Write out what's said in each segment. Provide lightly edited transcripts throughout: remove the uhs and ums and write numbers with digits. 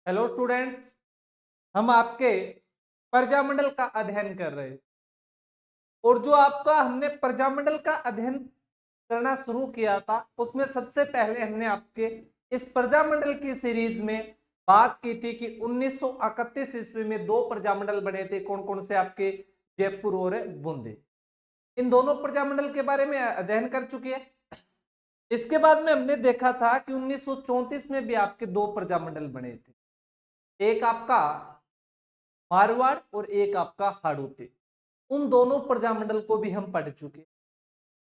Hello students. हम आपके प्रजामंडल का अध्ययन कर रहे हैं और जो आपका हमने प्रजामंडल का अध्ययन करना शुरू किया था उसमें सबसे पहले हमने आपके इस प्रजामंडल की सीरीज में बात की थी कि 1931 ईस्वी में दो प्रजामंडल बने थे। कौन कौन से? आपके जयपुर और बूंदी। इन दोनों प्रजामंडल के बारे में अध्ययन कर चुके हैं। इसके बाद में हमने देखा था कि 1934 में भी आपके दो प्रजामंडल बने थे, एक आपका मारवाड़ और एक आपका हाड़ौती। उन दोनों प्रजामंडल को भी हम पढ़ चुके।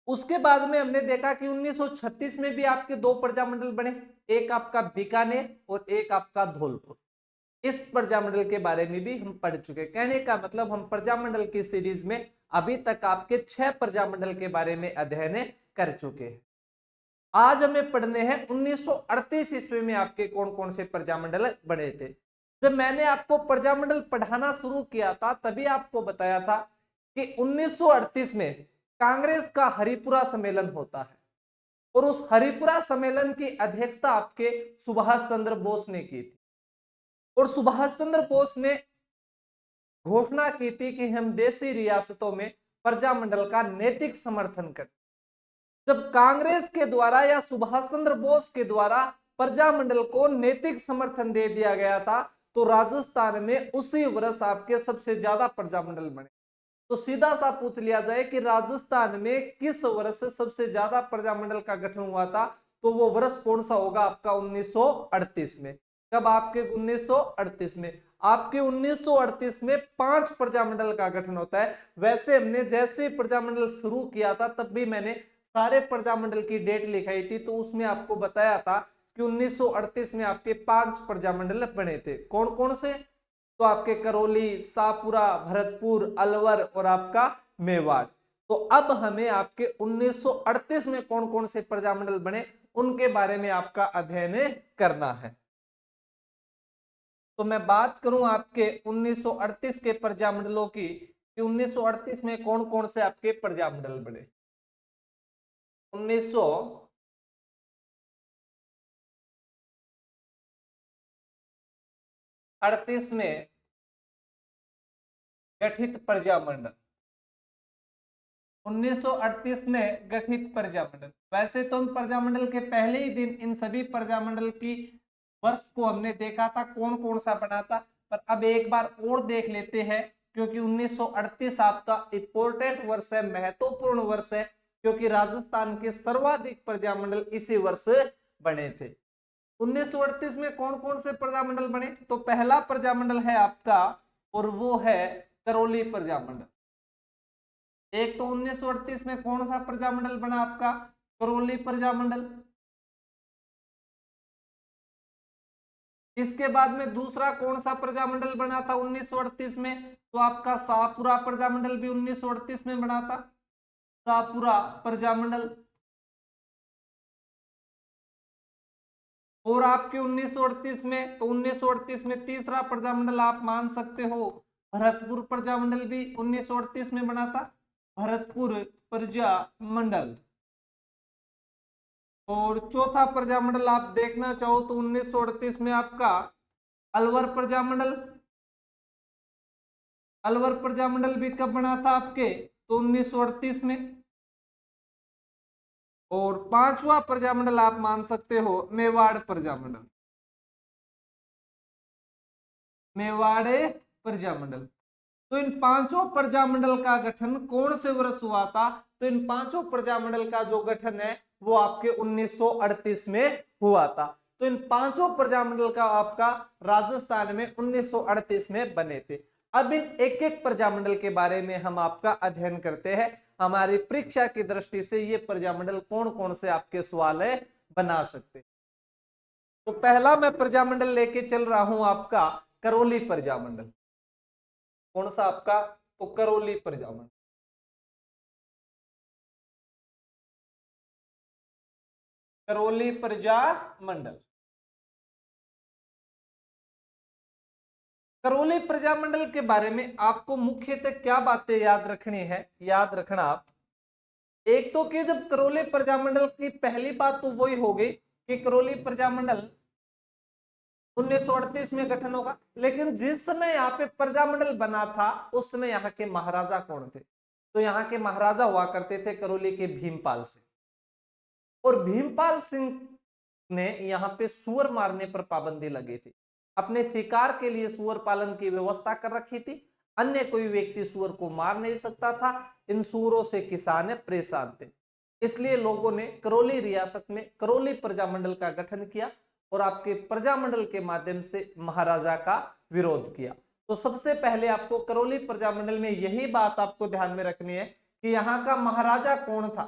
उसके बाद में हमने देखा कि 1936 में भी आपके दो प्रजामंडल बने, एक आपका बीकानेर और एक आपका धौलपुर। इस प्रजामंडल के बारे में भी हम पढ़ चुके। कहने का मतलब हम प्रजामंडल की सीरीज में अभी तक आपके 6 प्रजामंडल के बारे में अध्ययन कर चुके हैं। आज हमें पढ़ने हैं 1938 ईस्वी में आपके कौन कौन से प्रजामंडल बने थे। जब मैंने आपको प्रजामंडल पढ़ाना शुरू किया था तभी आपको बताया था कि 1938 में कांग्रेस का हरिपुरा सम्मेलन होता है और उस हरिपुरा सम्मेलन की अध्यक्षता आपके सुभाष चंद्र बोस ने की थी। और सुभाष चंद्र बोस ने घोषणा की थी कि हम देशी रियासतों में प्रजामंडल का नैतिक समर्थन करते। जब कांग्रेस के द्वारा या सुभाष चंद्र बोस के द्वारा प्रजामंडल को नैतिक समर्थन दे दिया गया था तो राजस्थान में उसी वर्ष आपके सबसे ज्यादा प्रजामंडल बने। तो सीधा सा पूछ लिया जाए कि राजस्थान में किस वर्ष सबसे ज्यादा प्रजामंडल का गठन हुआ था, तो वो वर्ष कौन सा होगा? आपका 1938 में। कब? आपके 1938 में। आपके 1938 में 5 प्रजामंडल का गठन होता है। वैसे हमने जैसे प्रजामंडल शुरू किया था तब भी मैंने सारे प्रजामंडल की डेट लिखाई थी, तो उसमें आपको बताया था कि 1938 में आपके 5 प्रजामंडल बने थे। कौन कौन से? तो आपके करौली, शाहपुरा, भरतपुर, अलवर और आपका मेवाड़। तो अब हमें आपके 1938 में कौन कौन से प्रजामंडल बने उनके बारे में आपका अध्ययन करना है। तो मैं बात करूं आपके 1938 के प्रजामंडलों की कि 1938 में कौन कौन से आपके प्रजामंडल बने। 1938 में गठित प्रजामंडल, 1938 में गठित प्रजामंडल। वैसे तो हम प्रजामंडल के पहले ही दिन इन सभी प्रजामंडल की वर्ष को हमने देखा था कौन कौन सा बना था, पर अब एक बार और देख लेते हैं क्योंकि 1938 आपका इंपोर्टेंट वर्ष है, महत्वपूर्ण वर्ष है, क्योंकि राजस्थान के सर्वाधिक प्रजामंडल इसी वर्ष बने थे। 1938 में कौन कौन से प्रजामंडल बने? तो पहला प्रजामंडल है आपका और वो है करौली प्रजामंडल। एक तो 1938 में कौन सा प्रजामंडल बना? आपका करौली प्रजामंडल। इसके बाद में दूसरा कौन सा प्रजामंडल बना था 1938 में? तो आपका शाहपुरा प्रजामंडल भी 1938 में बना था। शाहपुरा प्रजामंडल। और आपके 1938 में, तो 1938 में तीसरा प्रजामंडल आप मान सकते हो भरतपुर प्रजामंडल भी 1938 में बना था। भरतपुर प्रजामंडल। और चौथा प्रजामंडल आप देखना चाहो तो 1938 में आपका अलवर प्रजामंडल। अलवर प्रजामंडल भी कब बना था आपके? तो 1938 में। और पांचवा प्रजामंडल आप मान सकते हो मेवाड़ प्रजामंडल। मेवाड़े प्रजामंडल। तो इन पांचों प्रजामंडल का गठन कौन से वर्ष हुआ था? तो इन पांचों प्रजामंडल का जो गठन है वो आपके 1938 में हुआ था। तो इन पांचों प्रजामंडल का आपका राजस्थान में 1938 में बने थे। अब इन एक एक प्रजामंडल के बारे में हम आपका अध्ययन करते हैं। हमारी परीक्षा की दृष्टि से ये प्रजामंडल कौन कौन से आपके सवाल है बना सकते। तो पहला मैं प्रजामंडल लेके चल रहा हूं आपका करौली प्रजामंडल। कौन सा आपका? तो करौली प्रजामंडल। करौली प्रजामंडल। करौली प्रजामंडल के बारे में आपको मुख्यतः क्या बातें याद रखनी है? याद रखना आप, एक तो कि जब करौली प्रजामंडल की पहली बात तो वही होगी कि करौली प्रजामंडल 1938 में गठन होगा। लेकिन जिस समय यहाँ पे प्रजामंडल बना था उस समय यहाँ के महाराजा कौन थे? तो यहाँ के महाराजा हुआ करते थे करौली के भीमपाल सिंह। और भीमपाल सिंह ने यहाँ पे सुअर मारने पर पाबंदी लगी थी। अपने शिकार के लिए सुअर पालन की व्यवस्था कर रखी थी। अन्य कोई व्यक्ति सुअर को मार नहीं सकता था। इन सुअरों से किसान परेशान थे। इसलिए लोगों ने करौली रियासत में करौली प्रजामंडल का गठन किया और आपके प्रजामंडल के माध्यम से महाराजा का विरोध किया। तो सबसे पहले आपको करौली प्रजामंडल में यही बात आपको ध्यान में रखनी है कि यहाँ का महाराजा कौन था।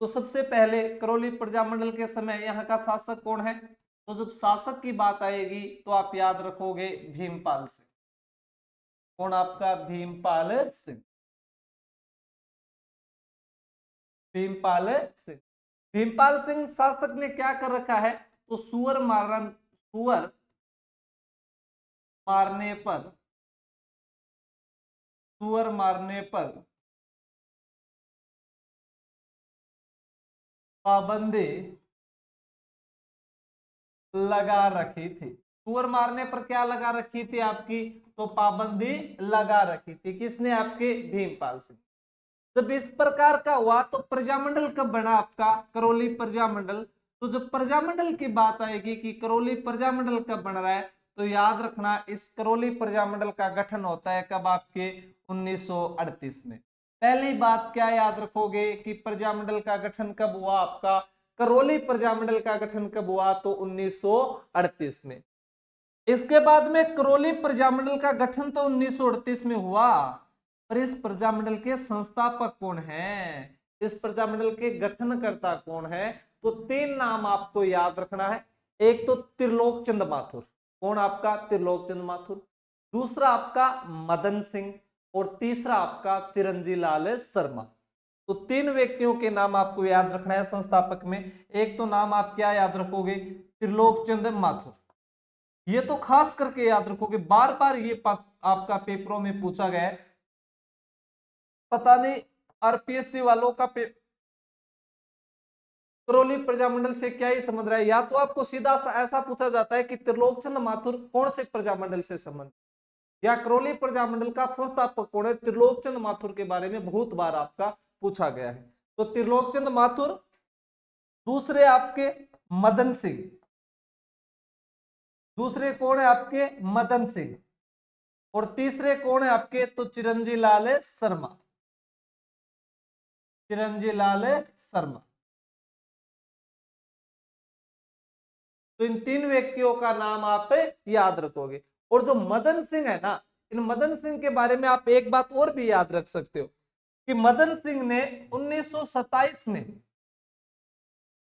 तो सबसे पहले करौली प्रजामंडल के समय यहाँ का शासक कौन है? तो जब शासक की बात आएगी तो आप याद रखोगे भीमपाल सिंह। कौन आपका? भीमपाल सिंह। भीमपाल सिंह। भीमपाल सिंह शासक ने क्या कर रखा है? तो सुअर मारने पर पाबंदी लगा रखी थी। सुअर मारने पर क्या लगा रखी थी आपकी? तो पाबंदी लगा रखी थी। किसने? आपके भीमपाल सिंह। जब इस प्रकार का हुआ तो प्रजामंडल कब बना आपका? करौली प्रजामंडल। तो जब प्रजामंडल की बात आएगी कि करौली प्रजामंडल कब बन रहा है, तो याद रखना इस करौली प्रजामंडल का गठन होता है कब? आपके 1938 में। पहली बात क्या याद रखोगे कि प्रजामंडल का गठन कब हुआ आपका? करौली प्रजामंडल का गठन कब हुआ? तो 1938 में। इसके बाद में करौली प्रजामंडल का गठन तो 1938 में हुआ, पर इस प्रजामंडल के संस्थापक कौन है? इस प्रजामंडल के गठनकर्ता कौन है? तो तीन नाम आपको याद रखना है। एक तो त्रिलोक चंद माथुर। कौन आपका? त्रिलोक चंद माथुर। दूसरा आपका मदन सिंह और तीसरा आपका चिरंजी लाल शर्मा। तो तीन व्यक्तियों के नाम आपको याद रखना है संस्थापक में। एक तो नाम आप क्या याद रखोगे? त्रिलोक चंद माथुर। ये तो खास करके याद रखोगे, बार बार ये आपका पेपरों में पूछा गया है। पता नहीं आरपीएससी वालों का करौली प्रजामंडल से क्या ही समझ रहा है। या तो आपको सीधा ऐसा पूछा जाता है कि त्रिलोकचंद माथुर कौन से प्रजामंडल से संबंध, या करौली प्रजामंडल का संस्थापक कौन है? त्रिलोकचंद माथुर के बारे में बहुत बार आपका पूछा गया है। तो त्रिलोकचंद माथुर, दूसरे आपके मदन सिंह, दूसरे कौन है आपके? मदन सिंह, और तीसरे कौन है आपके? तो चिरंजी लाल शर्मा। चिरंजी लाल शर्मा। तो इन तीन व्यक्तियों का नाम आप याद रखोगे। और जो मदन सिंह है ना, इन मदन सिंह के बारे में आप एक बात और भी याद रख सकते हो कि मदन सिंह ने 1927 में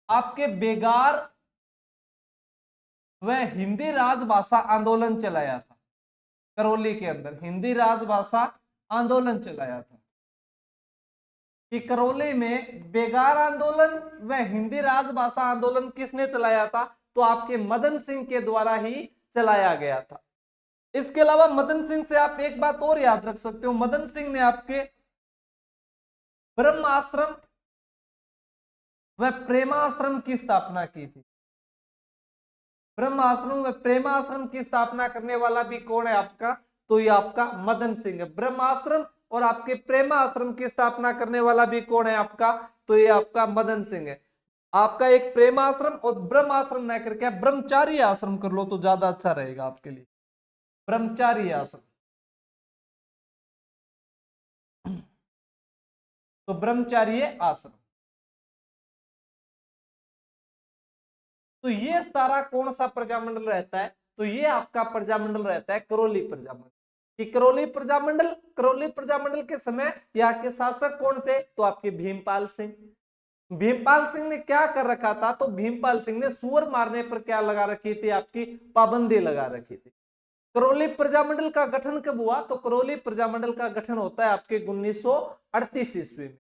आपके बेगार व हिंदी राजभाषा आंदोलन चलाया था। करौली के अंदर हिंदी राजभाषा आंदोलन चलाया था। कि करौली में बेगार आंदोलन व हिंदी राजभाषा आंदोलन किसने चलाया था? तो आपके मदन सिंह के द्वारा ही चलाया गया था। इसके अलावा मदन सिंह से आप एक बात और याद रख सकते हो, मदन सिंह ने आपके ब्रह्म आश्रम व प्रेमाश्रम की स्थापना की थी। ब्रह्म आश्रम व प्रेमाश्रम की स्थापना करने वाला भी कौन है आपका? तो ये आपका मदन सिंह है। ब्रह्म आश्रम और आपके प्रेम आश्रम की स्थापना करने वाला भी कौन है आपका? तो ये आपका मदन सिंह है। आपका एक प्रेम आश्रम और ब्रह्म आश्रम ना करके ब्रह्मचारी आश्रम कर लो तो ज्यादा अच्छा रहेगा आपके लिए। ब्रह्मचारी आश्रम। तो ब्रह्मचारी आश्रम। तो ये सारा कौन सा प्रजामंडल रहता है? तो ये आपका प्रजामंडल रहता है करौली प्रजामंडल। कि करौली प्रजामंडल के समय यहाँ के शासक कौन थे? तो आपके भीमपाल सिंह। भीमपाल सिंह ने क्या कर रखा था? तो भीमपाल सिंह ने सुअर मारने पर क्या लगा रखी थी? आपकी पाबंदी लगा रखी थी। करौली प्रजामंडल का गठन कब हुआ? तो करौली प्रजामंडल का गठन होता है आपके 1938 ईस्वी में।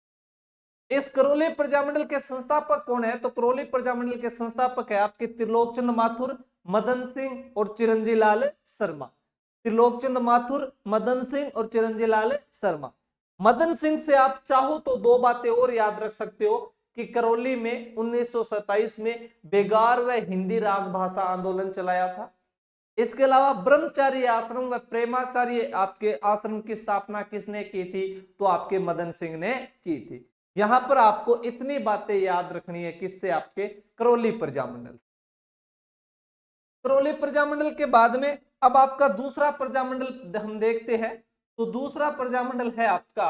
इस करौली प्रजामंडल के संस्थापक कौन है? तो करौली प्रजामंडल के संस्थापक है आपके त्रिलोकचंद माथुर, मदन सिंह और चिरंजी लाल शर्मा। त्रिलोकचंद माथुर, मदन सिंह और चिरंजी लाल शर्मा। मदन सिंह से आप चाहो तो दो बातें और याद रख सकते हो कि करौली में 1927 में बेगार व हिंदी राजभाषा आंदोलन चलाया था। इसके अलावा ब्रह्मचारी आश्रम व प्रेमाचार्य आपके आश्रम की स्थापना किसने की थी? तो आपके मदन सिंह ने की थी। यहां पर आपको इतनी बातें याद रखनी है, किससे? आपके करौली प्रजामंडल। करौली प्रजामंडल के बाद में अब आपका दूसरा प्रजामंडल हम देखते हैं, तो दूसरा प्रजामंडल है आपका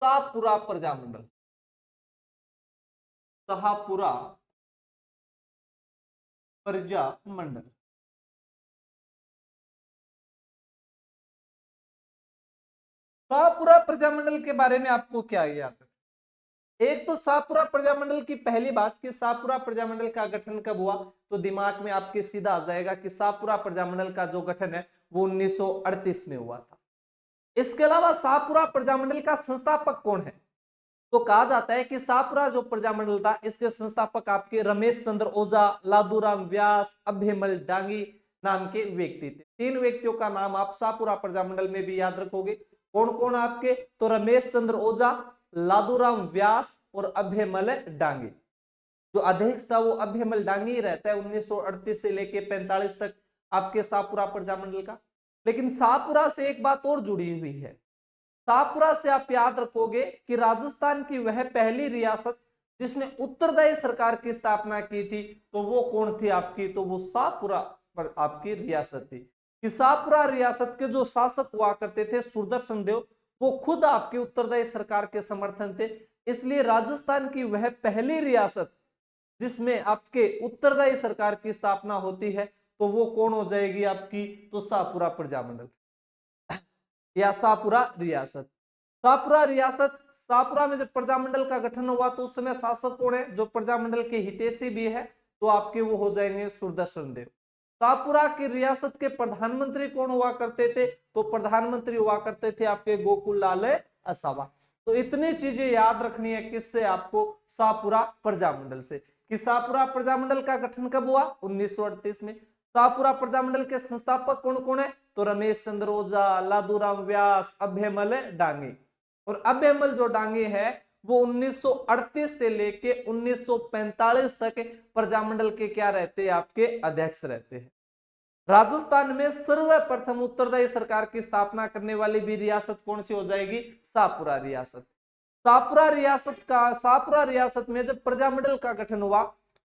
शाहपुरा प्रजामंडल। शाहपुरा प्रजामंडल। शाहपुरा प्रजामंडल के बारे में आपको क्या याद है? एक तो शाहपुरा प्रजामंडल की पहली बात कि शाहपुरा प्रजामंडल का गठन कब हुआ, तो दिमाग में आपके सीधा आ जाएगा कि शाहपुरा प्रजामंडल का जो गठन है वो 1938 में हुआ था। इसके अलावा शाहपुरा प्रजामंडल का संस्थापक कौन है? तो कहा जाता है कि शाहपुरा जो प्रजामंडल था इसके संस्थापक आपके रमेश चंद्र ओझा, लादूराम व्यास, अभयमल डांगी नाम के व्यक्ति थे। तीन व्यक्तियों का नाम आप शाहपुरा प्रजामंडल में भी याद रखोगे। कौन कौन आपके? तो रमेश चंद्र ओझा, लादूराम व्यास और अभयमल डांगी। जो अध्यक्ष था वो अभयमल डांगी ही रहता है 1938 से लेके 45 तक आपके शाहपुरा प्रजामंडल का। लेकिन शाहपुरा से एक बात और जुड़ी हुई है। शाहपुरा से आप याद रखोगे कि राजस्थान की वह पहली रियासत जिसने उत्तरदायी सरकार की स्थापना की थी, तो वो कौन थी आपकी? तो वो शाहपुरा पर आपकी रियासत थी। कि शाहपुरा रियासत के जो शासक हुआ करते थे सुदर्शन देव, वो खुद आपकी उत्तरदायी सरकार के समर्थन थे। इसलिए राजस्थान की वह पहली रियासत जिसमें आपके उत्तरदायी सरकार की स्थापना होती है, तो वो कौन हो जाएगी आपकी? तो शाहपुरा प्रजामंडल या शाहपुरा रियासत। शाहपुरा रियासत, शाहपुरा में जब प्रजामंडल का गठन हुआ तो उस समय शासक कौन है जो प्रजामंडल के हितैषी भी है? तो आपके वो हो जाएंगे सुदर्शन देव। शाहपुरा की रियासत के प्रधानमंत्री कौन हुआ करते थे? तो प्रधानमंत्री हुआ करते थे आपके गोकुल लाल असावा। तो इतनी चीजें याद रखनी है किससे? आपको शाहपुरा प्रजामंडल से। कि शाहपुरा प्रजामंडल का गठन कब हुआ? 1938 में। शाहपुरा प्रजामंडल के संस्थापक कौन कौन है? तो रमेश चंद्र ओझा, लादूराम व्यास, अभयमल डांगे। और अभयमल जो डांगे है वो 1938 से लेके 1945 तक प्रजामंडल के क्या रहते हैं? आपके अध्यक्ष रहते हैं। राजस्थान में सर्वप्रथम उत्तरदायी सरकार की स्थापना करने वाली भी रियासत कौन सी हो जाएगी? शाहपुरा रियासत। शाहपुरा रियासत में जब प्रजामंडल का गठन हुआ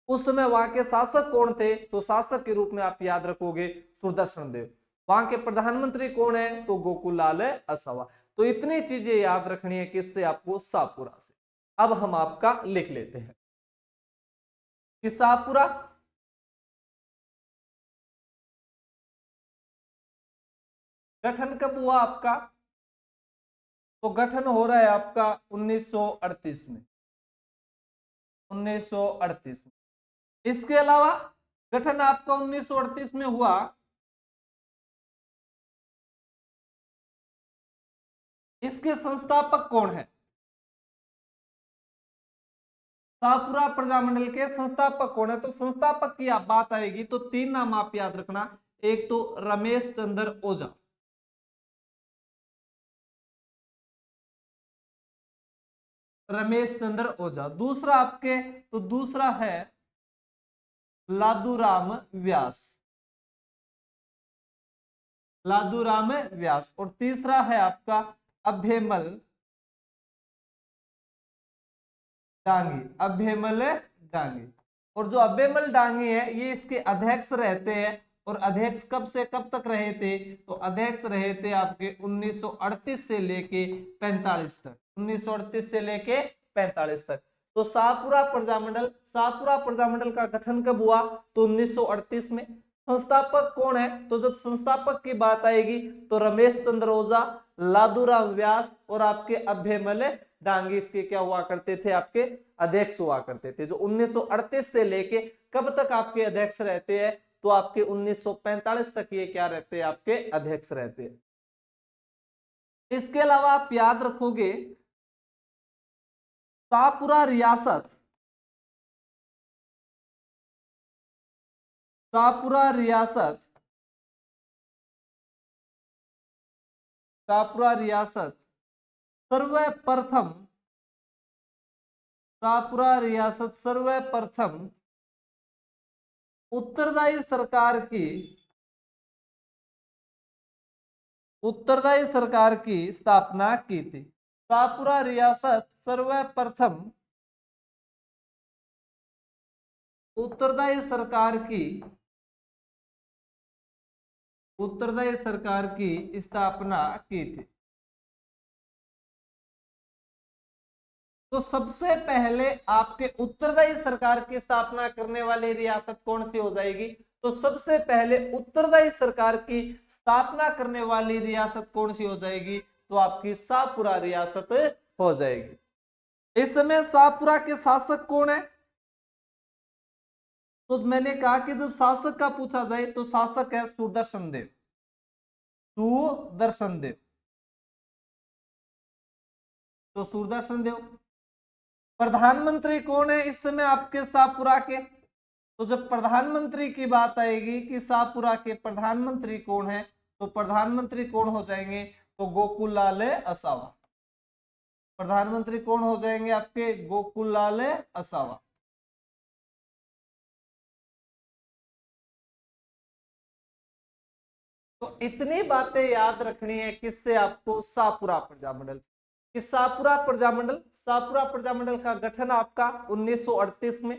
उस समय वहां के शासक कौन थे? तो शासक के रूप में आप याद रखोगे सुदर्शन देव। वहां के प्रधानमंत्री कौन है? तो गोकुल लाल असावा। तो इतनी चीजें याद रखनी है किससे? आपको शाहपुरा से। अब हम आपका लिख लेते हैं कि शाहपुरा गठन कब हुआ आपका? तो गठन हो रहा है आपका 1938 में। 1938 में। इसके अलावा गठन आपका 1938 में हुआ, इसके संस्थापक कौन है? शाहपुरा प्रजामंडल के संस्थापक कौन है? तो संस्थापक की आप बात आएगी तो तीन नाम आप याद रखना। एक तो रमेश चंद्र ओझा, रमेश चंद्र ओझा। दूसरा आपके, तो दूसरा है लादूराम व्यास, लादूराम व्यास। और तीसरा है आपका अभयमल डांगी, अभयमल डांगी। और जो अभयमल डांगी है ये इसके अध्यक्ष रहते हैं। और अध्यक्ष कब से कब तक रहे थे? तो अध्यक्ष रहे थे आपके 1938 से लेके 45 तक। 1938 से लेके 45 तक। तो शाहपुरा प्रजामंडल का गठन कब हुआ? तो 1938 में। संस्थापक कौन है? तो जब संस्थापक की बात आएगी तो रमेश चंद्र ओझा, लादूराम व्यास और आपके अभयमल डांगी इसके क्या हुआ करते थे? आपके अध्यक्ष हुआ करते थे। जो 1938 से लेके कब तक आपके अध्यक्ष रहते हैं? तो आपके 1945 तक ये क्या रहते हैं? आपके अध्यक्ष रहते हैं। इसके अलावा आप याद रखोगे शाहपुरा रियासत, शाहपुरा रियासत, शाहपुरा रियासत सर्वप्रथम, शाहपुरा रियासत सर्वप्रथम उत्तरदायी सरकार की स्थापना की थी। शाहपुरा रियासत सर्वप्रथम उत्तरदायी सरकार की स्थापना की थी। तो सबसे पहले आपके उत्तरदायी सरकार की स्थापना करने वाली रियासत कौन सी हो जाएगी? तो सबसे पहले उत्तरदायी सरकार की स्थापना करने वाली रियासत कौन सी हो जाएगी? तो आपकी शाहपुरा रियासत हो जाएगी। इस समय शाहपुरा के शासक कौन है? तो मैंने कहा कि जब शासक का पूछा जाए तो शासक है सुदर्शन देव। तो सुदर्शन देव। प्रधानमंत्री कौन है इस समय आपके शाहपुरा के? तो जब प्रधानमंत्री की बात आएगी कि शाहपुरा के प्रधानमंत्री कौन है, तो प्रधानमंत्री कौन हो जाएंगे? तो गोकुललाल असावा। प्रधानमंत्री कौन हो जाएंगे आपके? गोकुललाल असावा। तो इतनी बातें याद रखनी है किससे आपको? शाहपुरा प्रजामंडल। कि शाहपुरा प्रजामंडल का गठन आपका 1938 में।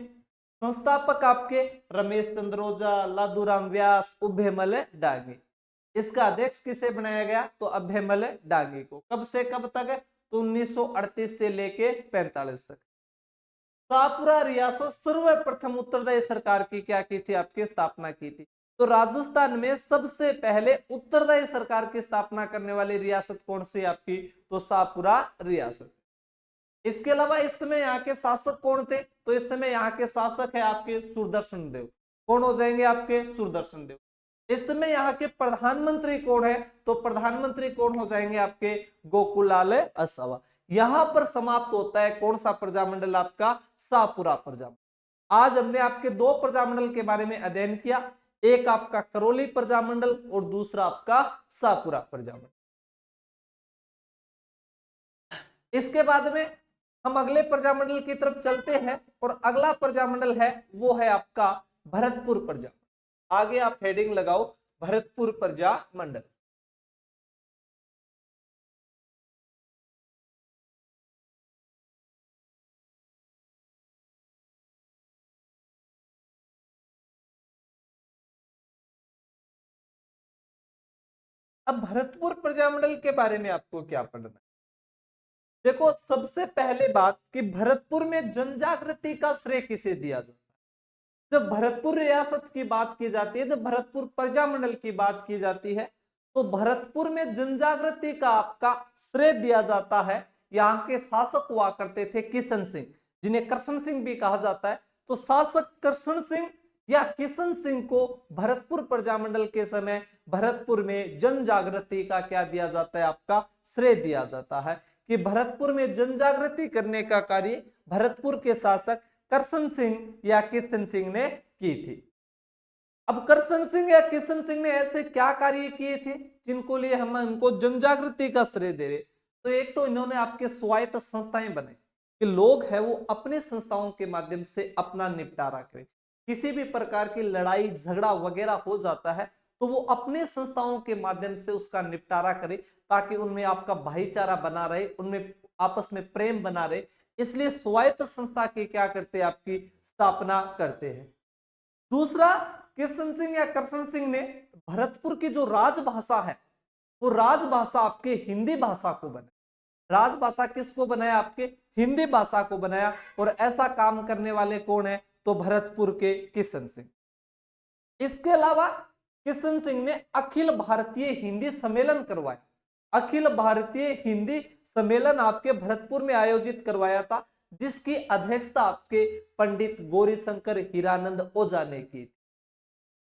संस्थापक आपके रमेश चंद्र ओझा, लादूराम व्यास, उभयमल डांगे। इसका अध्यक्ष किसे बनाया गया? तो अभयमल डांगे को। कब से कब तक? तो 1938 से लेके 45 तक। शाहपुरा रियासत सर्वप्रथम उत्तरदायी सरकार की क्या की थी? आपकी स्थापना की थी। तो राजस्थान में सबसे पहले उत्तरदायी सरकार की स्थापना करने वाली रियासत कौन सी आपकी? तो शाहपुरा रियासत। इसके अलावा इस समय यहाँ के शासक कौन थे? तो इस समय यहाँ के शासक है आपके सुदर्शन देव। कौन हो जाएंगे आपके? सुदर्शन देव। इस समय यहाँ के प्रधानमंत्री कौन है? तो प्रधानमंत्री कौन हो जाएंगे आपके? गोकुललाल असावा। यहां पर समाप्त होता है कौन सा प्रजामंडल आपका? शाहपुरा प्रजामंडल। आज हमने आपके दो प्रजामंडल के बारे में अध्ययन किया, एक आपका करौली प्रजामंडल और दूसरा आपका शाहपुरा प्रजामंडल। इसके बाद में हम अगले प्रजामंडल की तरफ चलते हैं और अगला प्रजामंडल है वो है आपका भरतपुर प्रजामंडल। आगे आप हेडिंग लगाओ भरतपुर प्रजामंडल। अब भरतपुर प्रजामंडल के बारे में आपको क्या पढ़ना है? देखो, सबसे पहले बात कि भरतपुर में जनजागृति का श्रेय किसे दिया जाता है? जब भरतपुर रियासत की बात की जाती है, जब भरतपुर प्रजामंडल की बात की जाती है, तो भरतपुर में जनजागृति का आपका श्रेय दिया जाता है। यहाँ के शासक हुआ करते थे किशन सिंह, जिन्हें कृष्ण सिंह भी कहा जाता है। तो शासक कृष्ण सिंह या किशन सिंह को भरतपुर प्रजामंडल के समय भरतपुर में जनजागृति का क्या दिया जाता है? आपका श्रेय दिया जाता है कि भरतपुर में जनजागृति करने का कार्य भरतपुर के शासक कृष्ण सिंह या किशन सिंह ने की थी। अब कृष्ण सिंह या किशन सिंह ने ऐसे क्या कार्य किए थे जिनको लिए हम इनको जनजागृति का श्रेय दे रहे? तो एक तो इन्होंने आपके स्वायत्त संस्थाएं बनाई कि लोग हैं वो अपने संस्थाओं के माध्यम से अपना निपटारा करें। किसी भी प्रकार की लड़ाई झगड़ा वगैरह हो जाता है तो वो अपने संस्थाओं के माध्यम से उसका निपटारा करे, ताकि उनमें आपका भाईचारा बना रहे, उनमें आपस में प्रेम बना रहे। इसलिए स्वायत्त संस्था की क्या करते हैं? आपकी स्थापना करते हैं। दूसरा, किशन सिंह या कृष्ण सिंह ने भरतपुर की जो राजभाषा है वो राजभाषा आपके हिंदी भाषा को बनाया। राजभाषा किसको बनाया? आपके हिंदी भाषा को बनाया। और ऐसा काम करने वाले कौन है? तो भरतपुर के किशन सिंह। इसके अलावा किशन सिंह ने अखिल भारतीय हिंदी सम्मेलन करवाया। अखिल भारतीय हिंदी सम्मेलन आपके भरतपुर में आयोजित करवाया था, जिसकी अध्यक्षता आपके पंडित गौरीशंकर हीरानंद ओझा ने की।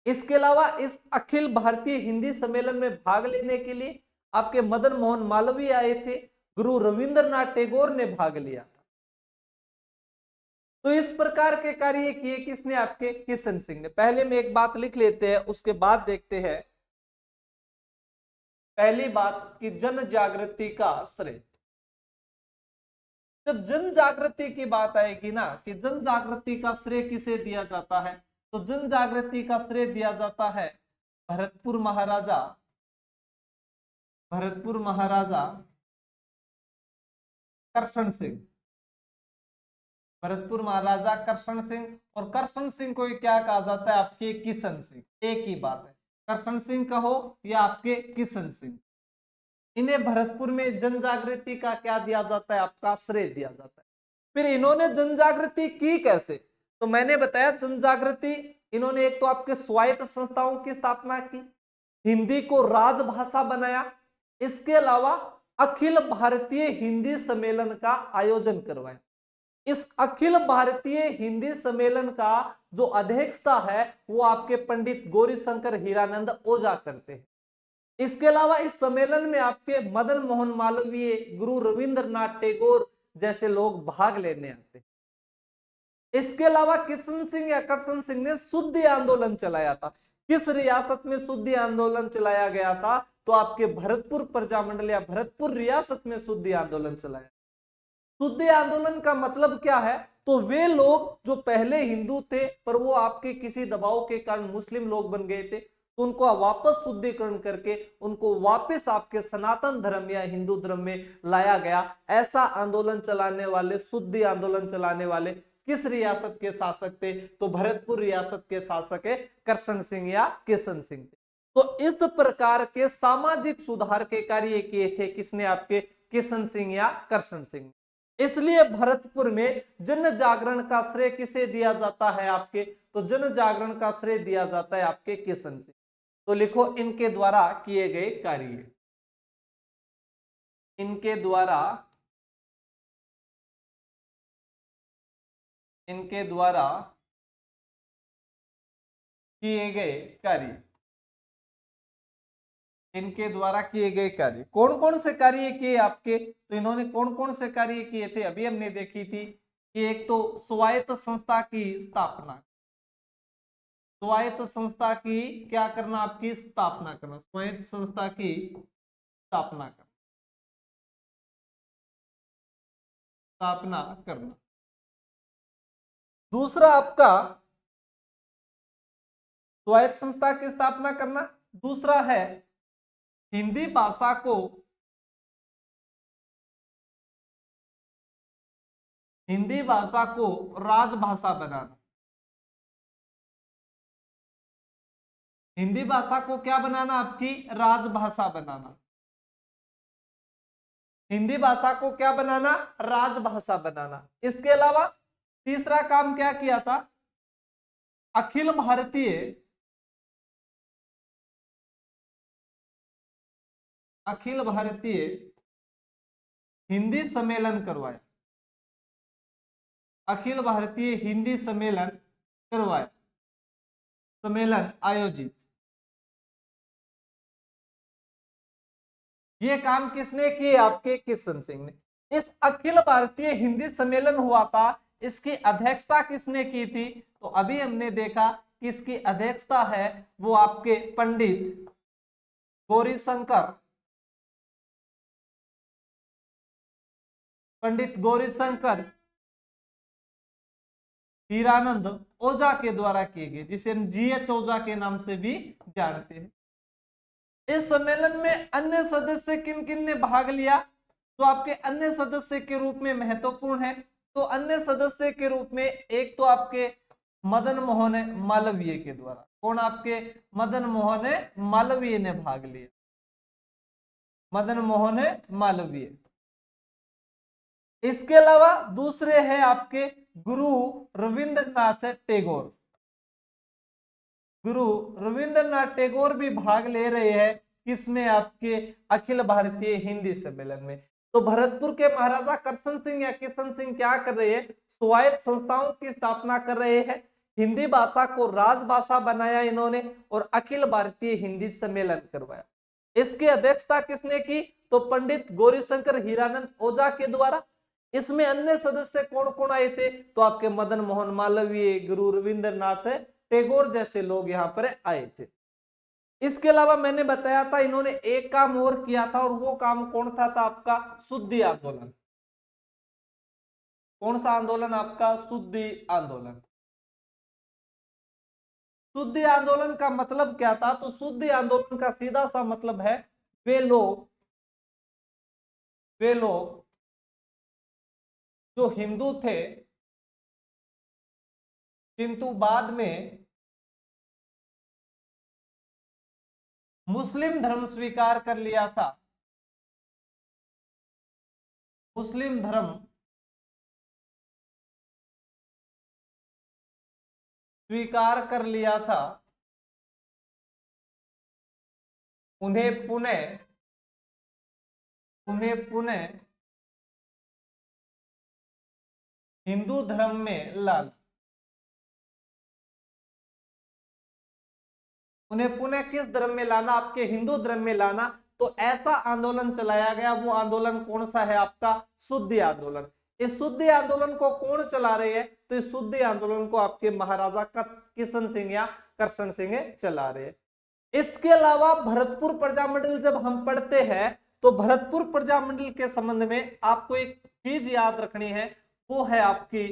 इसके अलावा इस अखिल भारतीय हिंदी सम्मेलन में भाग लेने के लिए आपके मदन मोहन मालवीय आए थे, गुरु रविंद्रनाथ टैगोर ने भाग लिया था। तो इस प्रकार के कार्य किए किसने? आपके किशन सिंह ने। पहले में एक बात लिख लेते हैं, उसके बाद देखते हैं। पहली बात कि जन जागृति का श्रेय। जब जन जागृति की बात आएगी ना कि जन जागृति का श्रेय किसे दिया जाता है, तो जन जागृति का श्रेय दिया जाता है भरतपुर महाराजा करशन सिंह। भरतपुर महाराजा करशन सिंह, और करशन सिंह को क्या कहा जाता है, आपके किशन सिंह, एक ही बात है, करशन सिंह कहो या आपके किशन सिंह। इन्हें भरतपुर में जन जागृति का क्या दिया जाता है, आपका श्रेय दिया जाता है। फिर इन्होंने जन जागृति की कैसे, तो मैंने बताया जन जागृति इन्होंने एक तो आपके स्वायत्त संस्थाओं की स्थापना की, हिंदी को राजभाषा बनाया, इसके अलावा अखिल भारतीय हिंदी सम्मेलन का आयोजन करवाया। इस अखिल भारतीय हिंदी सम्मेलन का जो अध्यक्षता है वो आपके पंडित गौरीशंकर हीरानंद ओझा करते हैं। इसके अलावा इस सम्मेलन में आपके मदन मोहन मालवीय, गुरु रविंद्रनाथ टैगोर जैसे लोग भाग लेने आते हैं। इसके अलावा किशन सिंह या करशन सिंह ने शुद्धि आंदोलन चलाया था। किस रियासत में शुद्धि आंदोलन चलाया गया था, तो आपके भरतपुर प्रजामंडल या भरतपुर रियासत में शुद्धि आंदोलन चलाया। शुद्धि आंदोलन का मतलब क्या है, तो वे लोग जो पहले हिंदू थे पर वो आपके किसी दबाव के कारण मुस्लिम लोग बन गए थे, तो उनको वापस शुद्धिकरण करके उनको वापस आपके सनातन धर्म या हिंदू धर्म में लाया गया। ऐसा आंदोलन चलाने वाले, शुद्धि आंदोलन चलाने वाले किस रियासत के शासक थे, तो भरतपुर रियासत के शासक है करशन सिंह या किशन सिंह थे। तो इस प्रकार के सामाजिक सुधार के कार्य किए थे किसने, आपके किशन सिंह या करशन सिंह। इसलिए भरतपुर में जन जागरण का श्रेय किसे दिया जाता है, आपके तो जन जागरण का श्रेय दिया जाता है आपके किशन सिंह। तो लिखो इनके द्वारा किए गए कार्य, इनके द्वारा किए गए कार्य, इनके द्वारा किए गए कार्य। कौन कौन से कार्य किए आपके, तो इन्होंने कौन कौन से कार्य किए थे अभी हमने देखी थी कि एक तो स्वायत्त संस्था की स्थापना, स्वायत्त संस्था की क्या करना, आपकी स्थापना करना, स्वायत्त संस्था की स्थापना करना, दूसरा आपका स्वायत्त संस्था की स्थापना करना, दूसरा है हिंदी भाषा को राजभाषा बनाना। हिंदी भाषा को क्या बनाना, आपकी राजभाषा बनाना। हिंदी भाषा को क्या बनाना, राजभाषा बनाना। इसके अलावा तीसरा काम क्या किया था, अखिल भारतीय हिंदी सम्मेलन करवाया, अखिल भारतीय हिंदी सम्मेलन करवाया, सम्मेलन आयोजित। ये काम किसने किए, आपके किशन सिंह ने। इस अखिल भारतीय हिंदी सम्मेलन हुआ था, इसकी अध्यक्षता किसने की थी, तो अभी हमने देखा कि इसकी अध्यक्षता है वो आपके पंडित गौरीशंकर हीरानंद ओझा के द्वारा किए गए, जिसे हम जीएच ओझा के नाम से भी जानते हैं। इस सम्मेलन में अन्य सदस्य किन किन ने भाग लिया, तो आपके अन्य सदस्य के रूप में महत्वपूर्ण है, तो अन्य सदस्य के रूप में एक तो आपके मदन मोहन मालवीय के द्वारा, कौन, आपके मदन मोहन मालवीय ने भाग लिया, मदन मोहन मालवीय। इसके अलावा दूसरे हैं आपके गुरु रविंद्रनाथ टैगोर, गुरु रविंद्रनाथ टैगोर भी भाग ले रहे हैं किसमें, आपके अखिल भारतीय हिंदी सम्मेलन में। तो भरतपुर के महाराजा करशन सिंह या किशन सिंह क्या कर रहे हैं, स्वायत्त संस्थाओं की स्थापना कर रहे हैं, हिंदी भाषा को राजभाषा बनाया इन्होंने, और अखिल भारतीय हिंदी सम्मेलन करवाया। इसकी अध्यक्षता किसने की, तो पंडित गौरीशंकर हीरानंद ओझा के द्वारा। इसमें अन्य सदस्य कौन कौन आए थे, तो आपके मदन मोहन मालवीय, गुरु रविंद्रनाथ टैगोर जैसे लोग यहां पर आए थे। इसके अलावा मैंने बताया था इन्होंने एक काम और किया था, और वो काम कौन था आपका शुद्धि आंदोलन। कौन सा आंदोलन, आपका शुद्धि आंदोलन। शुद्ध आंदोलन का मतलब क्या था? तो शुद्ध आंदोलन का सीधा सा मतलब है वे लोग जो हिंदू थे किंतु बाद में मुस्लिम धर्म स्वीकार कर लिया था, मुस्लिम धर्म स्वीकार कर लिया था, उन्हें पुनः हिंदू धर्म में लाना, उन्हें पुनः किस धर्म में लाना? आपके हिंदू धर्म में लाना। तो ऐसा आंदोलन चलाया गया। वो आंदोलन कौन सा है? आपका शुद्ध आंदोलन। इस शुद्ध आंदोलन को कौन चला रहे हैं? तो इस शुद्ध आंदोलन को आपके महाराजा किशन सिंह या करशन सिंह चला रहे हैं। इसके अलावा भरतपुर प्रजामंडल जब हम पढ़ते हैं तो भरतपुर प्रजामंडल के संबंध में आपको एक चीज याद रखनी है, वो है आपकी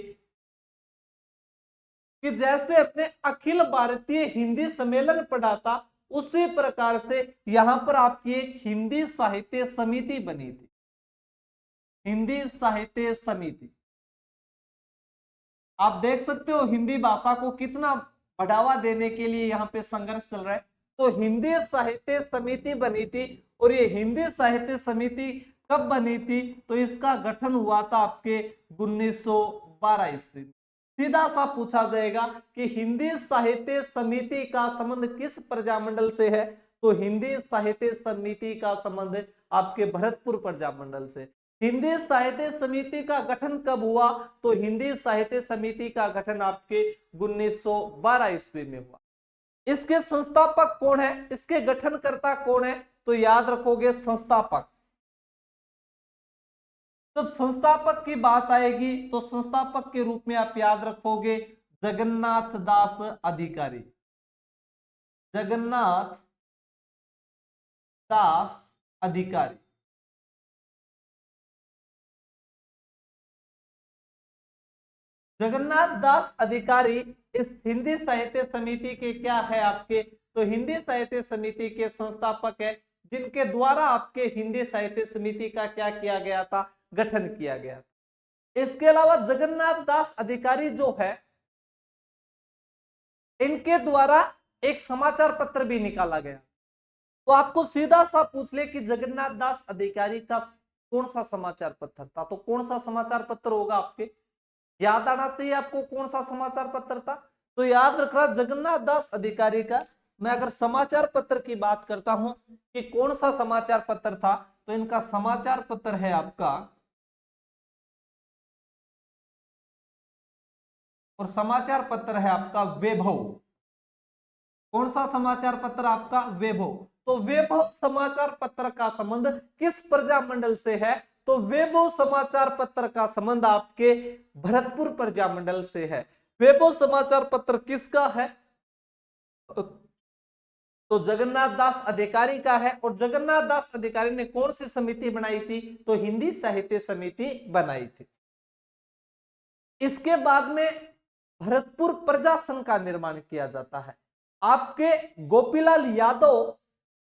कि जैसे अपने अखिल भारतीय हिंदी सम्मेलन पढ़ा था, उसी प्रकार से यहां पर आपकी एक हिंदी साहित्य समिति बनी थी, हिंदी साहित्य समिति। आप देख सकते हो हिंदी भाषा को कितना बढ़ावा देने के लिए यहाँ पे संघर्ष चल रहा है। तो हिंदी साहित्य समिति बनी थी, और ये हिंदी साहित्य समिति कब बनी थी? तो इसका गठन हुआ था आपके 1912 ईस्वी में। सीधा सा पूछा जाएगा कि हिंदी साहित्य समिति का संबंध किस प्रजामंडल से है? तो हिंदी साहित्य समिति का संबंध आपके भरतपुर प्रजामंडल से। हिंदी साहित्य समिति का गठन कब हुआ? तो हिंदी साहित्य समिति का गठन आपके 1912 ईस्वी में हुआ। इसके संस्थापक कौन है? इसके गठनकर्ता कौन है? तो याद रखोगे संस्थापक। जब संस्थापक की बात आएगी तो संस्थापक के रूप में आप याद रखोगे जगन्नाथ दास अधिकारी, जगन्नाथ दास अधिकारी। जगन्नाथ दास अधिकारी इस हिंदी साहित्य समिति के क्या है आपके? तो हिंदी साहित्य समिति के संस्थापक है, जिनके द्वारा आपके हिंदी साहित्य समिति का क्या किया गया था? गठन किया गया था। इसके अलावा जगन्नाथ दास अधिकारी जो है, इनके द्वारा एक समाचार पत्र भी निकाला गया। तो आपको सीधा सा पूछ ले कि जगन्नाथ दास अधिकारी का कौन सा समाचार पत्र था, तो कौन सा समाचार पत्र होगा? आपके याद आना चाहिए आपको कौन सा समाचार पत्र था। तो याद रखना जगन्नाथ दास अधिकारी का, मैं अगर समाचार पत्र की बात करता हूं कि कौन सा समाचार पत्र था, तो इनका समाचार पत्र है आपका, और समाचार पत्र है आपका वैभव। कौन सा समाचार पत्र? आपका वैभव। तो वैभव समाचार पत्र का संबंध किस प्रजामंडल से है? तो वैभव समाचार पत्र का संबंध आपके भरतपुर प्रजामंडल से है। वैभव समाचार पत्र किसका है? तो जगन्नाथ दास अधिकारी का है। और जगन्नाथ दास अधिकारी ने कौन सी समिति बनाई थी? तो हिंदी साहित्य समिति बनाई थी। इसके बाद में भरतपुर प्रजा संघ का निर्माण किया जाता है। आपके गोपीलाल यादव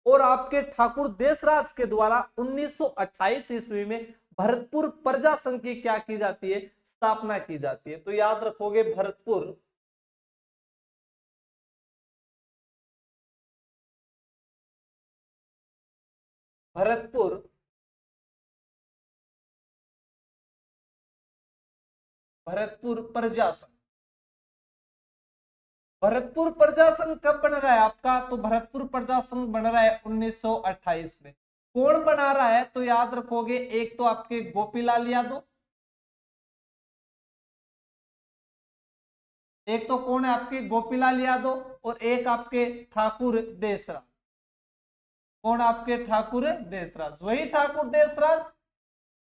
और आपके ठाकुर देशराज के द्वारा 1928 ईस्वी में भरतपुर प्रजा संघ की क्या की जाती है? स्थापना की जाती है। तो याद रखोगे भरतपुर भरतपुर प्रजा संघ। भरतपुर प्रजा संघ कब बन रहा है आपका? तो भरतपुर प्रजा संघ बन रहा है 1928 में। कौन बना रहा है? तो याद रखोगे एक तो आपके गोपीलाल यादव, एक तो कौन है आपके गोपीलाल यादव, और एक आपके ठाकुर देशराज। कौन? आपके ठाकुर देशराज। वही ठाकुर देशराज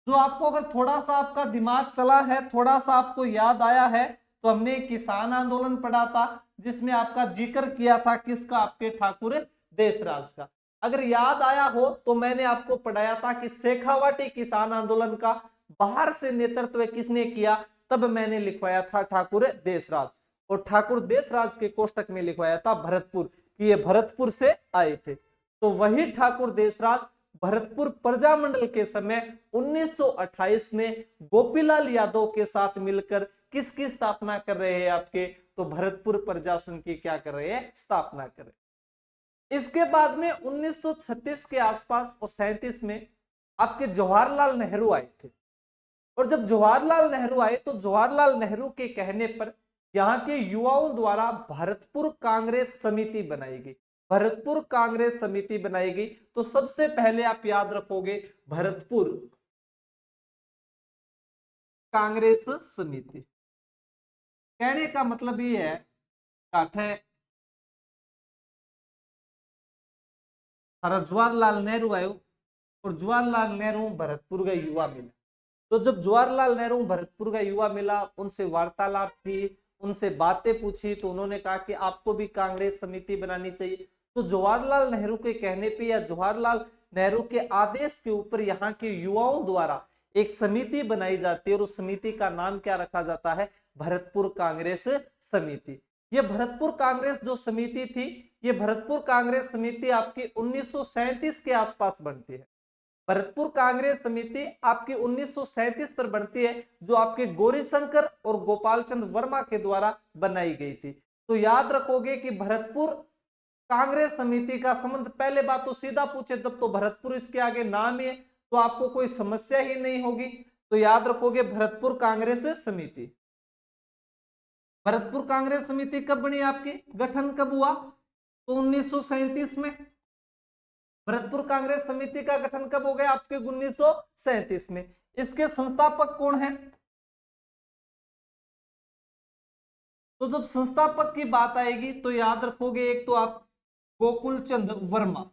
जो आपको अगर थोड़ा सा आपका दिमाग चला है, थोड़ा सा आपको याद आया है, तो हमने किसान आंदोलन पढ़ा था जिसमें आपका जिक्र किया था किसका? आपके ठाकुर देशराज का। अगर याद आया हो तो मैंने आपको पढ़ाया था कि शेखावाटी किसान आंदोलन का बाहर से नेतृत्व किसने किया, तब मैंने लिखवाया था ठाकुर देशराज। और ठाकुर देशराज के कोष्टक में लिखवाया था भरतपुर, कि ये भरतपुर से आए थे। तो वही ठाकुर देशराज भरतपुर प्रजामंडल के समय 1928 में गोपीलाल यादव के साथ मिलकर किसकी स्थापना कर रहे हैं आपके, तो भरतपुर प्रजा संघ की क्या कर रहे हैं, स्थापना कर रहे हैं। इसके बाद में 1936 के आसपास और 37 में आपके जवाहरलाल नेहरू आए थे। और जब जवाहरलाल नेहरू आए तो जवाहरलाल नेहरू के कहने पर यहाँ के युवाओं द्वारा भरतपुर कांग्रेस समिति बनाई गई। भरतपुर कांग्रेस समिति बनाई गई। तो सबसे पहले आप याद रखोगे भरतपुर कांग्रेस समिति। कहने का मतलब ये है, काठ है जवाहरलाल नेहरू आयो और जवाहरलाल नेहरू भरतपुर का युवा मिला। तो जब जवाहरलाल नेहरू भरतपुर का युवा मिला, उनसे वार्तालाप की, उनसे बातें पूछी, तो उन्होंने कहा कि आपको भी कांग्रेस समिति बनानी चाहिए। तो जवाहरलाल नेहरू के कहने पे या जवाहरलाल नेहरू के आदेश के ऊपर यहाँ के युवाओं द्वारा एक समिति बनाई जाती है और उस समिति का नाम क्या रखा जाता है, भरतपुर कांग्रेस समिति। ये भरतपुर कांग्रेस जो समिति थी, ये भरतपुर कांग्रेस समिति आपकी 1937 के आसपास बनती है। भरतपुर कांग्रेस समिति आपकी 1937 पर बनती है, जो आपके गौरीशंकर और गोपाल चंद वर्मा के द्वारा बनाई गई थी। तो याद रखोगे कि भरतपुर कांग्रेस समिति का संबंध, पहले बात तो सीधा पूछे तब तो भरतपुर इसके आगे नाम है, तो आपको कोई समस्या ही नहीं होगी। तो याद रखोगे भरतपुर कांग्रेस समिति। भरतपुर कांग्रेस समिति कब बनी आपकी, गठन कब हुआ, तो 1937 में। भरतपुर कांग्रेस समिति का गठन कब हो गया आपके 1937 में। इसके संस्थापक कौन है, तो जब संस्थापक की बात आएगी तो याद रखोगे एक तो आप गोकुल चंद वर्मा,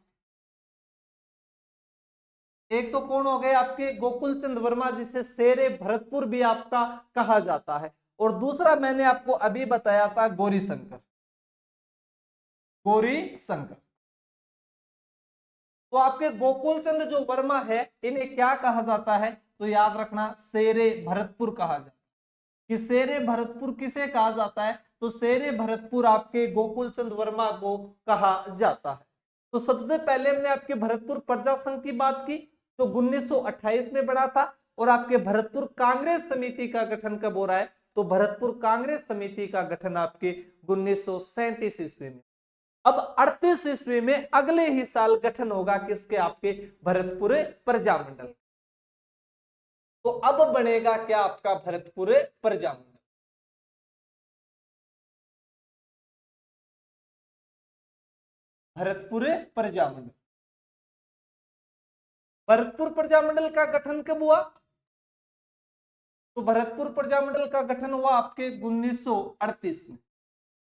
एक तो कौन हो गए आपके गोकुल चंद वर्मा, जिसे शेरे भरतपुर भी आपका कहा जाता है। और दूसरा मैंने आपको अभी बताया था गौरीशंकर, गौरीशंकर। तो आपके गोकुल चंद जो वर्मा है, इन्हें क्या कहा जाता है, तो याद रखना शेरे भरतपुर कहा जाता है। कि शेरे भरतपुर किसे कहा जाता है, तो शेरे भरतपुर आपके गोकुल चंद वर्मा को कहा जाता है। तो सबसे पहले हमने आपके भरतपुर प्रजा संघ की बात की, तो 1928 में बना था। और आपके भरतपुर कांग्रेस समिति का गठन कब हो रहा है, तो भरतपुर कांग्रेस समिति का गठन आपके 1937 ईस्वी में। अब 38 ईस्वी में अगले ही साल गठन होगा किसके, आपके भरतपुर प्रजामंडल। तो अब बनेगा क्या आपका भरतपुर प्रजामंडल। भरतपुर प्रजामंडल, भरतपुर प्रजामंडल का गठन कब हुआ, तो भरतपुर प्रजामंडल का गठन हुआ आपके 1938 में।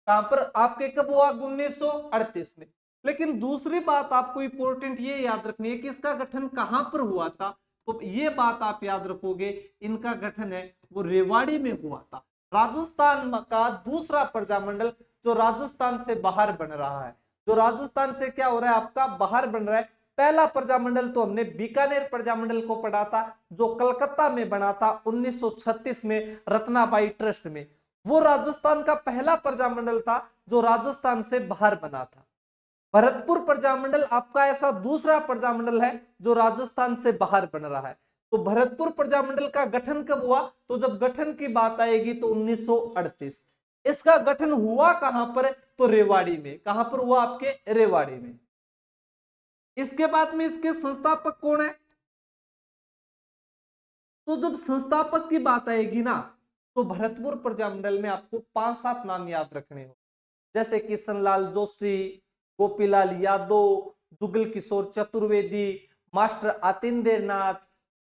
कहां पर आपके कब हुआ, 1938 में। लेकिन दूसरी बात आपको इंपॉर्टेंट ये याद रखनी है कि इसका गठन कहां पर हुआ था, तो ये बात आप याद रखोगे, इनका गठन है वो रेवाड़ी में हुआ था। राजस्थान का दूसरा प्रजामंडल जो राजस्थान से बाहर बन रहा है, जो राजस्थान से क्या हो रहा है आपका बाहर बन रहा है। पहला प्रजामंडल तो हमने बीकानेर प्रजामंडल को पढ़ा था, जो कलकत्ता में बना था 1936 में रत्नाबाई ट्रस्ट में। वो राजस्थान का पहला प्रजामंडल था जो राजस्थान से बाहर बना था। भरतपुर प्रजामंडल आपका ऐसा दूसरा प्रजामंडल है जो राजस्थान से बाहर बन रहा है। तो भरतपुर प्रजामंडल का गठन कब हुआ, तो जब गठन की बात आएगी तो 1938। इसका गठन हुआ कहां पर, तो रेवाड़ी में। कहां पर हुआ, आपके रेवाड़ी में। इसके बाद में इसके संस्थापक कौन है, तो जब संस्थापक की बात आएगी ना, तो भरतपुर प्रजामंडल में आपको 5-7 नाम याद रखने हो, जैसे किशनलाल जोशी, गोपीलाल यादव, जुगल किशोर चतुर्वेदी, मास्टर आतिंद्र नाथ,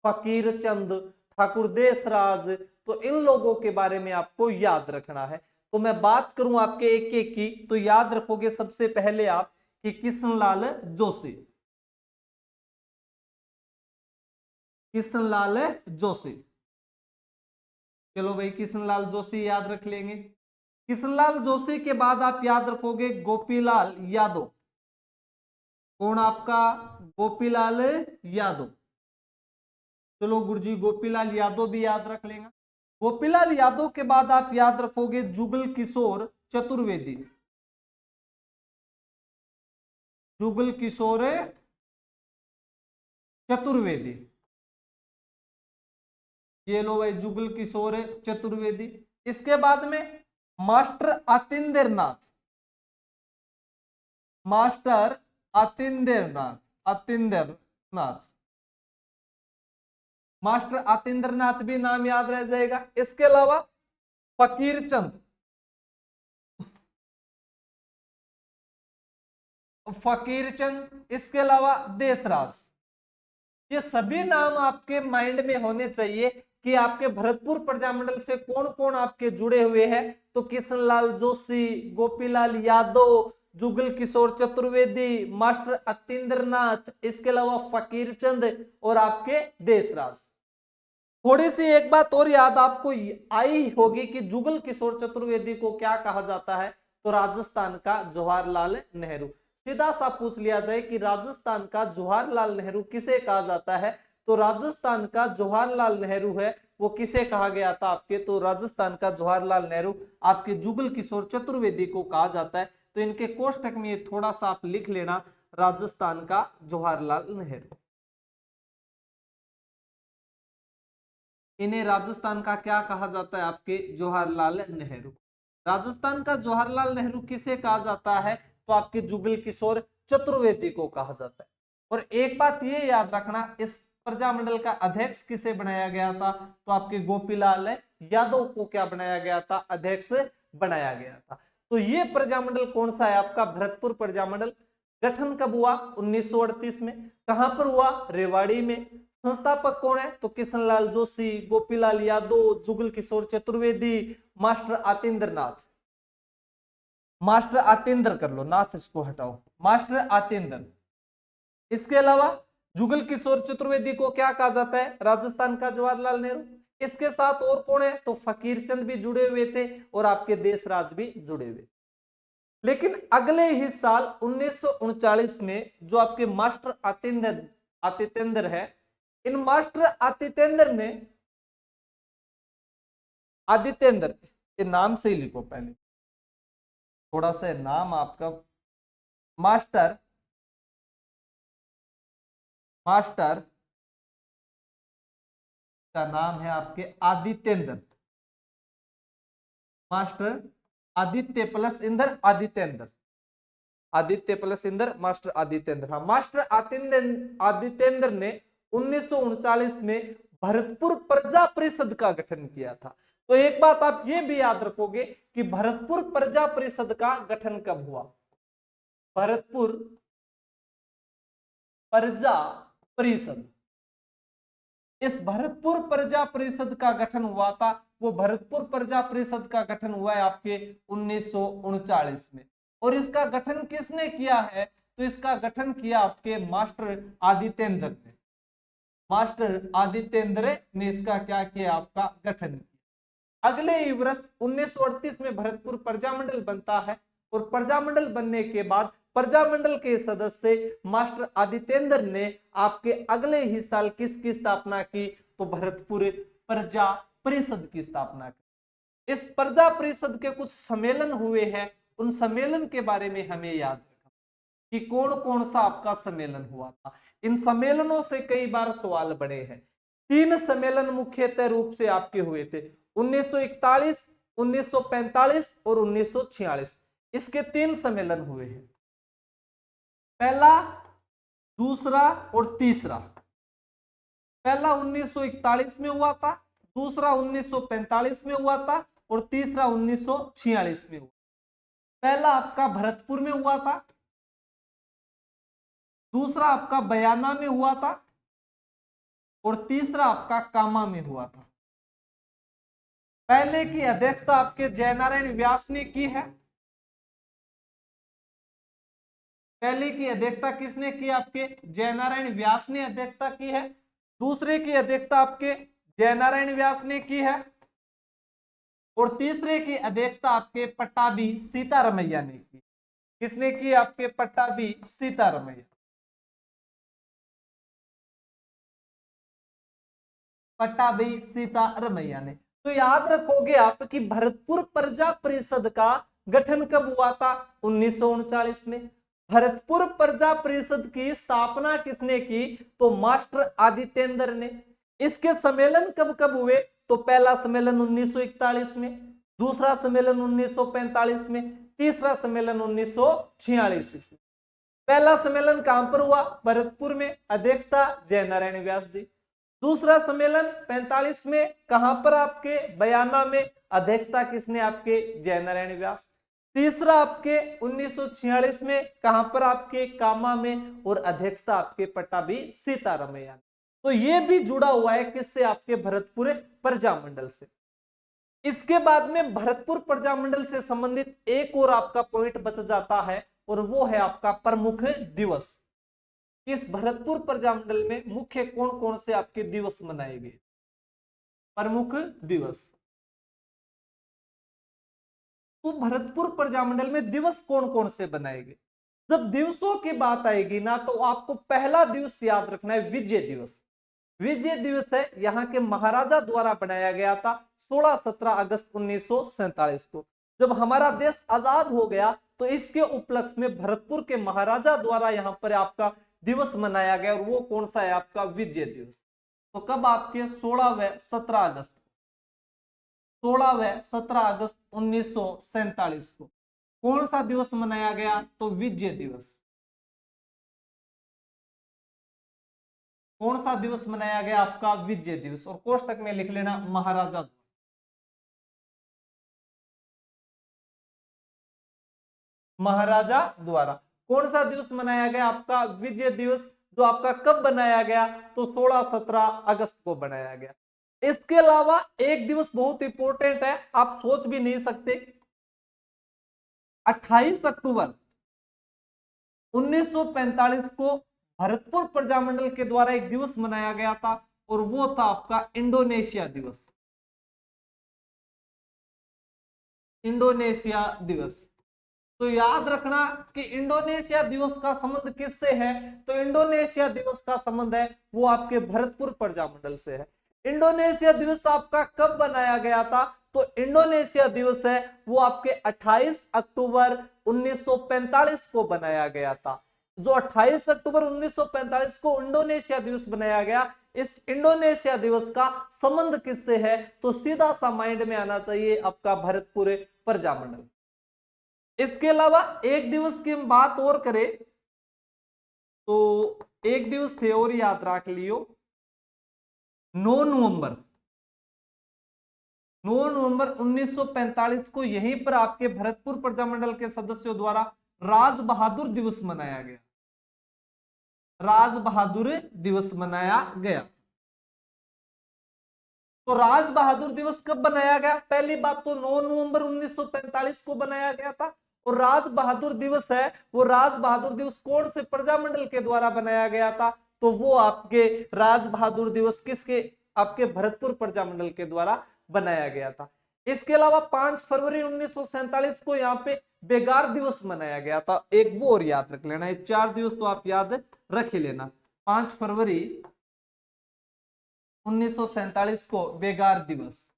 फकीर चंद, ठाकुर देशराज। तो इन लोगों के बारे में आपको याद रखना है। तो मैं बात करूं आपके एक एक की, तो याद रखोगे सबसे पहले आप कि किशनलाल जोशी, किशनलाल जोशी। चलो भाई किशनलाल जोशी याद रख लेंगे। किशनलाल जोशी के बाद आप याद रखोगे गोपीलाल यादव। कौन आपका, गोपीलाल यादव। चलो गुरुजी गोपीलाल यादव भी याद रख लेंगे। गोपीलाल यादव के बाद आप याद रखोगे जुगल किशोर चतुर्वेदी। जुगल किशोर चतुर्वेदी, ये लो भाई जुगल किशोर चतुर्वेदी। इसके बाद में मास्टर अतिंद्र नाथ, मास्टर अतिंद्र नाथ, अतिंद्र नाथ, मास्टर अतिंद्र नाथ भी नाम याद रह जाएगा। इसके अलावा फकीर चंद, फकीर चंद, इसके अलावा देशराज। ये सभी नाम आपके माइंड में होने चाहिए कि आपके भरतपुर प्रजामंडल से कौन कौन आपके जुड़े हुए हैं। तो किशनलाल जोशी, गोपीलाल यादव, जुगल किशोर चतुर्वेदी, मास्टर अतिंद्र नाथ, इसके अलावा फकीर चंद और आपके देशराज। थोड़ी सी एक बात और याद आपको आई होगी कि जुगल किशोर चतुर्वेदी को क्या कहा जाता है, तो राजस्थान का जवाहरलाल नेहरू। सीधा सा पूछ लिया जाए कि राजस्थान का जवाहरलाल नेहरू किसे कहा जाता है, तो राजस्थान का जवाहरलाल नेहरू है वो किसे कहा गया था आपके, तो राजस्थान का जवाहरलाल नेहरू आपके जुगल किशोर चतुर्वेदी को कहा जाता है। तो इनके कोष्टक में थोड़ा सा आप लिख लेना, राजस्थान का जवाहरलाल नेहरू। इन्हें राजस्थान का क्या कहा जाता है, आपके जवाहरलाल नेहरू। राजस्थान का जवाहरलाल नेहरू किसे कहा जाता है, तो आपके जुगल किशोर चतुर्वेदी को कहा जाता है। और एक बात ये याद रखना, इस प्रजामंडल का अध्यक्ष किसे बनाया गया था, तो आपके गोपीलाल यादव को क्या बनाया गया था, अध्यक्ष बनाया गया था। तो ये प्रजामंडल कौन सा है आपका, भरतपुर प्रजामंडल। गठन कब हुआ, 1938 में। कहां पर हुआ, रेवाड़ी में। संस्थापक कौन है, तो किशनलाल जोशी, गोपीलाल यादव, जुगल किशोर चतुर्वेदी, मास्टर आतिंद्र नाथ। मास्टर आतिंद्र कर लो, नाथ इसको हटाओ, मास्टर आतिंद्र। इसके अलावा जुगल किशोर चतुर्वेदी को क्या कहा जाता है, राजस्थान का जवाहरलाल नेहरू। इसके साथ और कौन है, तो फकीर चंद भी जुड़े हुए थे और आपके देशराज भी जुड़े हुए। लेकिन अगले ही साल 1939 में जो आपके मास्टर आतितेंद्र है, इन मास्टर आतितेंद्र ने, आदितेंद्र, ये नाम से ही लिखो पहले, थोड़ा सा नाम आपका, मास्टर, मास्टर का नाम है आपके Aditendra, master Aditya plus Indra Aditendra, Aditya plus Indra master Aditendra. हाँ, मास्टर आदितेंद्र ने 1939 में भरतपुर प्रजा परिषद का गठन किया था। तो एक बात आप ये भी याद रखोगे कि भरतपुर प्रजा परिषद का गठन कब हुआ, भरतपुर प्रजा परिषद, इस भरतपुर प्रजा परिषद का गठन हुआ था, वो भरतपुर प्रजा परिषद का गठन हुआ है आपके 1939 में। और इसका गठन किसने किया है, तो इसका गठन किया आपके मास्टर आदितेंद्र ने, मास्टर आदितेंद्र ने इसका क्या किया, आपका गठन किया। अगले ही वर्ष 1938 में भरतपुर प्रजामंडल बनता है और प्रजामंडल बनने के बाद प्रजामंडल के सदस्य मास्टर आदितेंद्र ने आपके अगले ही साल किसकी स्थापना की, तो भरतपुर प्रजा परिषद की स्थापना की। इस प्रजा परिषद के कुछ सम्मेलन हुए हैं, उन सम्मेलन के बारे में हमें याद रखना कि कौन कौन सा आपका सम्मेलन हुआ था। इन सम्मेलनों से कई बार सवाल बने हैं। 3 सम्मेलन मुख्यतः रूप से आपके हुए थे, 1941, 1945 और 1946। इसके 3 सम्मेलन हुए हैं, पहला, दूसरा और तीसरा। पहला 1941 में हुआ था, दूसरा 1945 में हुआ था और तीसरा 1946 में हुआ। पहला आपका भरतपुर में हुआ था, दूसरा आपका बयाना में हुआ था और तीसरा आपका कामा में हुआ था। पहले की अध्यक्षता आपके जयनारायण व्यास ने की है, पहले की अध्यक्षता किसने की, आपके जयनारायण व्यास ने अध्यक्षता की है। दूसरे की अध्यक्षता आपके जयनारायण व्यास ने की है और तीसरे की अध्यक्षता आपके पट्टाभी सीतारमैया ने की। किसने की, आपके पट्टाभी सीतारमैया, पट्टाभी सीतारमैया ने। तो तो याद रखोगे आप कि भरतपुर प्रजा परिषद का गठन कब हुआ था? 1939 में। भरतपुर प्रजा परिषद की स्थापना किसने की? तो मास्टर आदित्येंद्र ने। इसके सम्मेलन कब कब हुए? तो पहला सम्मेलन 1941 में, दूसरा सम्मेलन 1945 में, तीसरा सम्मेलन 1946 में। पहला सम्मेलन कहां पर हुआ? भरतपुर में, अध्यक्षता जयनारायण व्यास जी। दूसरा सम्मेलन 45 में कहां पर? आपके बयाना में, अध्यक्षता किसने? आपके जयनारायण व्यास। तीसरा आपके 1946 में कहां पर? आपके कामा में, और अध्यक्षता आपके पट्टाभी सीतारामैया। तो ये भी जुड़ा हुआ है किससे? आपके भरतपुर प्रजामंडल से। इसके बाद में भरतपुर प्रजामंडल से संबंधित एक और आपका पॉइंट बच जाता है, और वो है आपका प्रमुख दिवस। इस भरतपुर प्रजामंडल में मुख्य कौन कौन से आपके दिवस मनाए गए? प्रमुख दिवस। तो भरतपुर प्रजामंडल में दिवस कौन कौन से बनाए गए? जब दिवसों की बात आएगी ना, तो आपको पहला दिवस याद रखना है, विजय दिवस। विजय दिवस है यहाँ के महाराजा द्वारा बनाया गया था 16-17 अगस्त 1947 को। जब हमारा देश आजाद हो गया तो इसके उपलक्ष्य में भरतपुर के महाराजा द्वारा यहाँ पर आपका दिवस मनाया गया, और वो कौन सा है? आपका विजय दिवस। तो कब? आपके 16 व 17 अगस्त, 16 व 17 अगस्त 1947 को कौन सा दिवस मनाया गया? तो विजय दिवस। कौन सा दिवस मनाया गया? आपका विजय दिवस। और कोष्टक में लिख लेना महाराजा। महाराजा द्वारा कौन सा दिवस मनाया गया? आपका विजय दिवस। जो आपका कब बनाया गया? तो 16-17 अगस्त को बनाया गया। इसके अलावा एक दिवस बहुत इंपॉर्टेंट है, आप सोच भी नहीं सकते। 28 अक्टूबर 1945 को भरतपुर प्रजामंडल के द्वारा एक दिवस मनाया गया था, और वो था आपका इंडोनेशिया दिवस। इंडोनेशिया दिवस। तो याद रखना कि इंडोनेशिया दिवस का संबंध किससे है? तो इंडोनेशिया दिवस का संबंध है वो आपके भरतपुर प्रजामंडल से है। इंडोनेशिया दिवस आपका कब बनाया गया था? तो इंडोनेशिया दिवस है वो आपके 28 अक्टूबर 1945 को बनाया गया था। जो 28 अक्टूबर 1945 को इंडोनेशिया दिवस बनाया गया, इस इंडोनेशिया दिवस का संबंध किससे है? तो सीधा सा माइंड में आना चाहिए आपका भरतपुर प्रजामंडल। इसके अलावा एक दिवस की हम बात और करें तो एक दिवस थे और याद रख लियो, 9 नवंबर 1945 को यहीं पर आपके भरतपुर प्रजामंडल के सदस्यों द्वारा राज बहादुर दिवस मनाया गया। राज बहादुर दिवस मनाया गया। तो राज बहादुर दिवस कब बनाया गया? पहली बात तो 9 नवंबर 1945 को बनाया गया था। और राज बहादुर दिवस है वो राज बहादुर दिवस कौन से प्रजामंडल के द्वारा बनाया गया था? तो वो आपके राज बहादुर दिवस किसके? आपके भरतपुर प्रजामंडल के द्वारा बनाया गया था। इसके अलावा 5 फरवरी 1947 को यहाँ पे बेगार दिवस मनाया गया था। एक वो और याद रख लेना, ये 4 दिवस तो आप याद रख ही लेना। 5 फरवरी 1947 को बेगार दिवस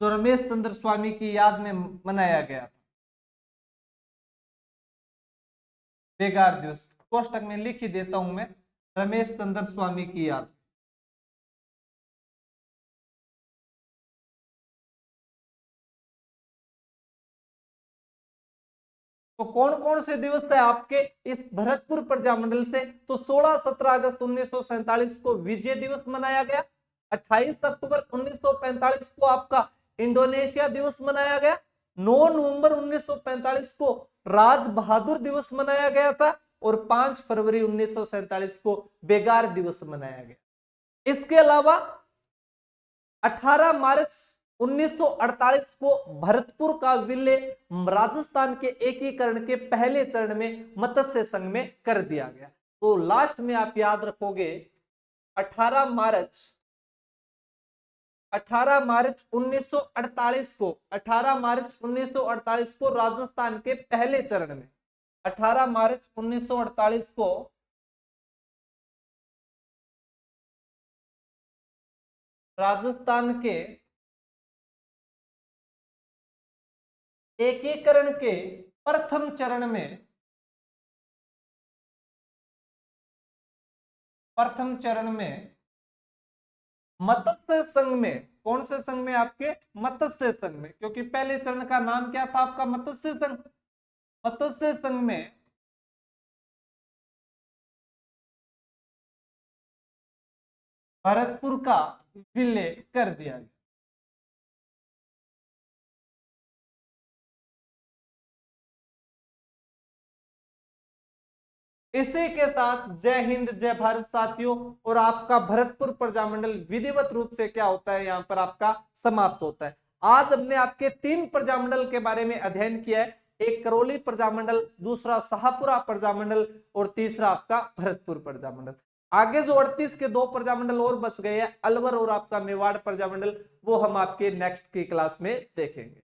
जो रमेश चंद्र स्वामी की याद में मनाया गया था। बेगार दिवस कोष्टक में लिख ही देता हूं मैं, रमेश चंद्र स्वामी की याद। तो कौन कौन से दिवस थे आपके इस भरतपुर प्रजामंडल से? तो 16-17 अगस्त 1947 को विजय दिवस मनाया गया। 28 अक्टूबर 1945 को आपका इंडोनेशिया दिवस मनाया गया। 9 नवंबर 1945 को राज बहादुर दिवस मनाया गया था। और 5 फरवरी 1947 को बेगार दिवस मनाया गया। इसके अलावा 18 मार्च 1948 को भरतपुर का विलय राजस्थान के एकीकरण के पहले चरण में मत्स्य संघ में कर दिया गया। तो लास्ट में आप याद रखोगे 18 मार्च 1948 को 18 मार्च 1948 को राजस्थान के पहले चरण में 18 मार्च 1948 को राजस्थान के एकीकरण के प्रथम चरण में मत्स्य संघ में, कौन से संघ में? आपके मत्स्य संघ में, क्योंकि पहले चरण का नाम क्या था आपका? मत्स्य संघ। मत्स्य संघ में भरतपुर का विलय कर दिया गया। इसी के साथ जय हिंद जय भारत साथियों, और आपका भरतपुर प्रजामंडल विधिवत रूप से क्या होता है, यहां पर आपका समाप्त होता है। आज हमने आपके 3 प्रजामंडल के बारे में अध्ययन किया है, एक करौली प्रजामंडल, दूसरा शाहपुरा प्रजामंडल, और तीसरा आपका भरतपुर प्रजामंडल। आगे जो 38 के 2 प्रजामंडल और बच गए हैं, अलवर और आपका मेवाड़ प्रजामंडल, वो हम आपके नेक्स्ट की क्लास में देखेंगे।